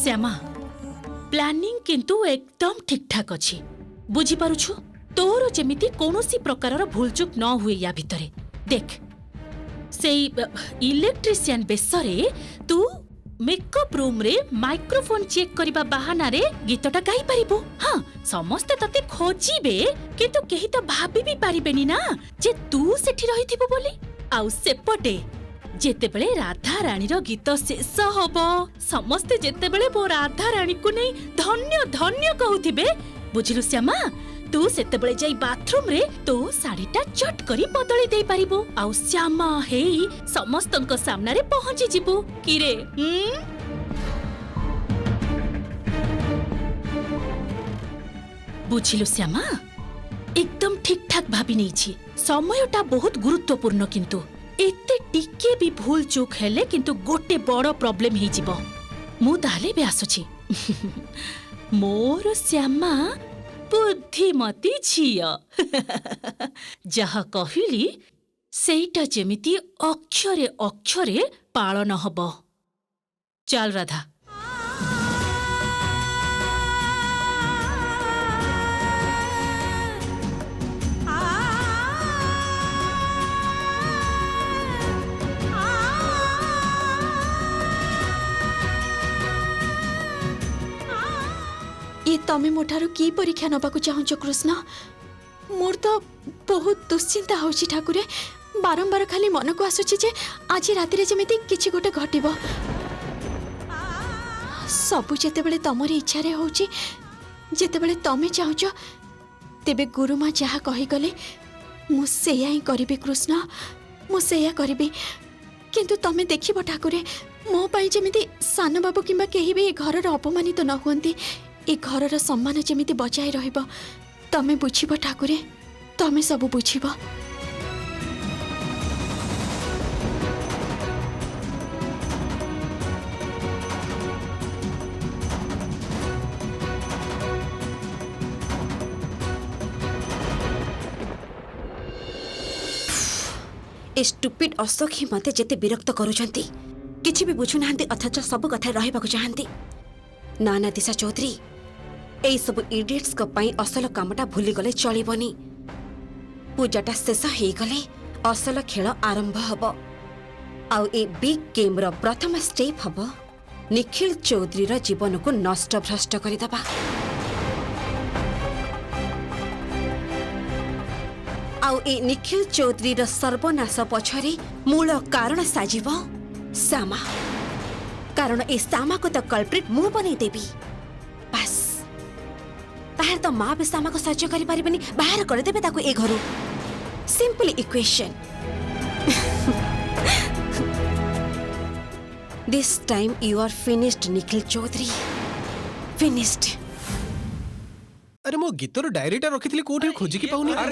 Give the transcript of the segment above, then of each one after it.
Shyama planning किंतु एकदम ठीक ठाक अच्छी बुझी पारुछु तोर जेमिति कोनोसी प्रकारर भूलचूक न हुए या भितरे देख से इलेक्ट्रिशियन बेसरे तू मेकअप रूम रे माइक्रोफोन चेक करबा बहाना रे गीतटा गाई परिबो। हाँ समस्ते तते खोजिबे किंतु केही तो भाबी भी पारिबेनी ना जे तू सेठी रहिथिबो बोली। आउ सेपटे जेतेबेले राधा रानीर गीत शेष होबो समस्ते जेतेबेले बो राधा रानी को नै धन्य धन्य कहउथिबे बुझिलु श्यामा। तू सेतेबेले जाई बाथरूम रे तो साड़ीटा चट करी बदली देई पारिबो आउ श्यामा हेई समस्तंक सामना रे पहुंची जिबो किरे। बुझिलु श्यामा एकदम ठीक ठाक भाबी नै छी। समयटा बहुत गुरुत्वपूर्ण किंतु एते टिके भी भूल चूक हेले किंतु गोटे बड़ प्रॉब्लम हे जिवो। मु ताले बे आसुची मोर श्यामा बुद्धिमती झिया जहा कहिली सेटा जेमिति अक्षरे अक्षरे पालन हब। चल राधा ये तमे मोठारु की परीक्षा नबाकू चाहूच कृष्ण। मोर तो बहुत दुश्चिंता होची ठाकुरे बारंबार खाली मन को आसुची जे आज राति जमिति किछि गोटे घटिबो। सबु जेतेबेले तमरी इच्छा रे होची जेतेबेले तमे चाहूच तेबे गुरुमा जहा कहि गले मु सेया ही करिबे कृष्ण मु सेया करिबे। किंतु तमे देखिबो ठाकुरे मो पई जेमिति सान बाबू किंबा केही भी घर रो अपमानित न हुंती ए घरर सम्मान जेमिति बचाई रहिबो। तमे बुझिबो ठाकुरे तमे सब बुझिबो। ए स्टुपिड अशोक ही मते जेते विरक्त करूछंती किछि भी बुझु नाहंती अथच सब कथा रहिबाकू चाहंती। नाना दिशा चौधरी ए सब इडियट्स को पई असल कामटा भूली गले चलिबनी। पूजाटा शेष हे गले असल खेल आरंभ हबो आउ ए बिग गेम रो प्रथम स्टेप हबो निखिल चौधरी रो जीवन को नष्ट भ्रष्ट करि दबा। आउ ए निखिल चौधरी रो सर्वनाश पछरे मूल कारण साजिबो श्यामा। कारण ए श्यामा को तो कल्प्रिट मु बनै देबी बस। ताहर तो माँ भी श्यामा को सह्य करि परिबनी बाहर कर देबे ताको ए घरु। Simple equation. This time you are finished Nikhil Chaudhary finished. अरे मो गीतर डायरीटा रखिथिली कोठी खोजी की पाउनी। हां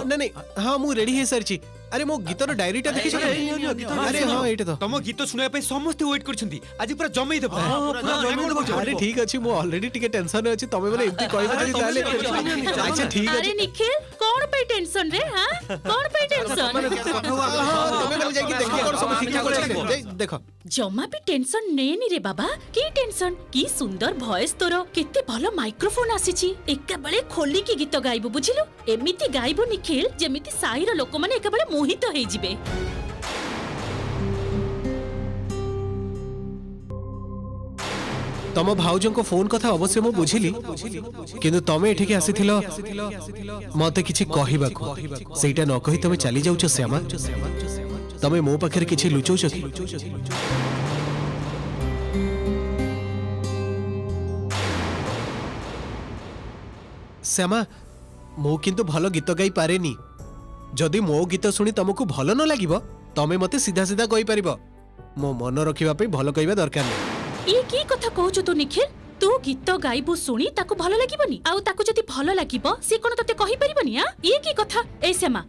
नहीं हां मु रेडी हे सरची। अरे मो गीतर डायरीटा देखि छ। अरे हां एटे तो तम गीत सुनया पे समस्त वेट करछंती आज पूरा जमई देबो। अरे ठीक अछि मो ऑलरेडी टिके टेंशन अछि तमे बोले एम्ति कहबो जदी ताले अच्छा ठीक अछि। अरे निखिल कोन पे टेंशन रे हां कोन पे टेंशन तमे बोले जाई कि देखो कोन सब ठीक ठाक अछि देखो जमा भी टेंशन नेनी रे बाबा। की टेंशन की सुंदर वॉइस तोर केते भलो माइक्रोफोन आसीची एका बेले खोली की गीत गाइबो बुझिलु। एमिति गाइबो निखिल जेमिति साईर लोक माने एका बेले मोहित होई जिवे। तम भाउजन को फोन कथा अवश्य मो बुझिली किंतु तमे एठी के आसीथिलो मते किछि कहिबाको सेटा न कहि तमे चली जाउछ श्यामा। तमे मो पाखरे किछि लुचौछ कि श्यामा मो किंतु भलो गीत गाई पारेनी। जदि मो गीत सुनी तुमको भलो न लागिबो तमे मते सीधा सीधा कहि परिबो। मो मन रखिबा पे भलो कहिबा दरकार नै। ई की कथा कहउछ तू निखिल। तू गीत गाइबो सुनी ताको भलो लागिबोनी आउ ताको जति भलो लागिबो से कोन तते कहि परिबोनी। आ ई की कथा। ए श्यामा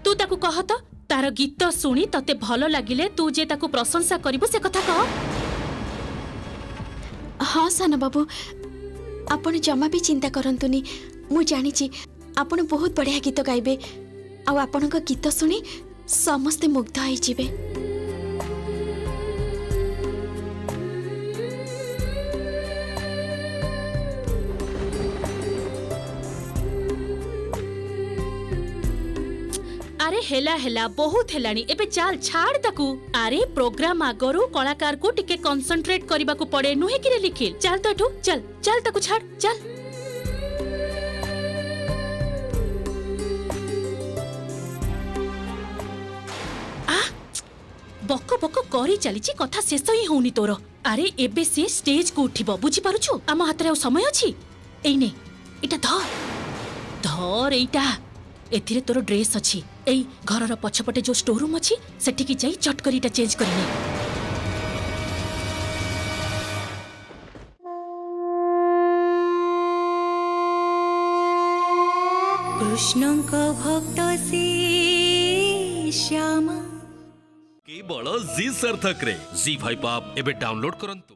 तू ताको कह त तार गीत सुनी तते भलो लागिले तू जे ताको प्रशंसा करिबो से कथा कह। हाँ सान बाबू आपण जमा भी चिंता करंतुनी। मु जानिची आपण बहुत बढ़िया गीत गाइबे आउ आपणक गीत सुनी समस्ते मुग्ध होई जिवे। ଆରେ ହେଲା ବହୁତ ହେଲାଣି ଏବେ ଚାଲ ଛାଡ ତାକୁ। ଆରେ ପ୍ରୋଗ୍ରାମ ଆଗରୁ କଳାକାରକୁ ଟିକେ କନସେଣ୍ଟ୍ରେଟ କରିବାକୁ ପଡେ ନୁହେଁ କି ରେ ନିଖିଲ? ଚାଲ ତ ଏଠୁ ଚାଲ ଚାଲ ତାକୁ ଛାଡ ଚାଲ। ବକ ବକ କରି ଚାଲିଛି କଥା ଶେଷ ହିଁ ହଉନି ତୋର। ଆରେ ଏବେ ସେ ଷ୍ଟେଜ କୁ ଉଠିବ ବୁଝିପାରୁଛୁ? ଆମ ହାତରେ ଆଉ ସମୟ ଅଛି? ଏଇ ନେ ଏଇଟା ଧର ଏଇଟା। ଏଥିରେ ତୋର ଡ୍ରେସ୍ ଅଛି। ଏଇ ଘରର ପଛପଟେ ଯୋଉ ଷ୍ଟୋର ରୁମ୍ ଅଛି ସେଠିକି ଯାଇ ଚଟ କରି ଏଇଟା ଚେଞ୍ଜ କରିନେ। କୃଷ୍ଣଙ୍କ ଭକ୍ତ ସେ ଶ୍ୟାମ। କେବଳ ଜି ସାର୍ଥକରେ ଜି5 ଆପ୍ ଏବେ ଡାଉନଲୋଡ୍ କରନ୍ତୁ।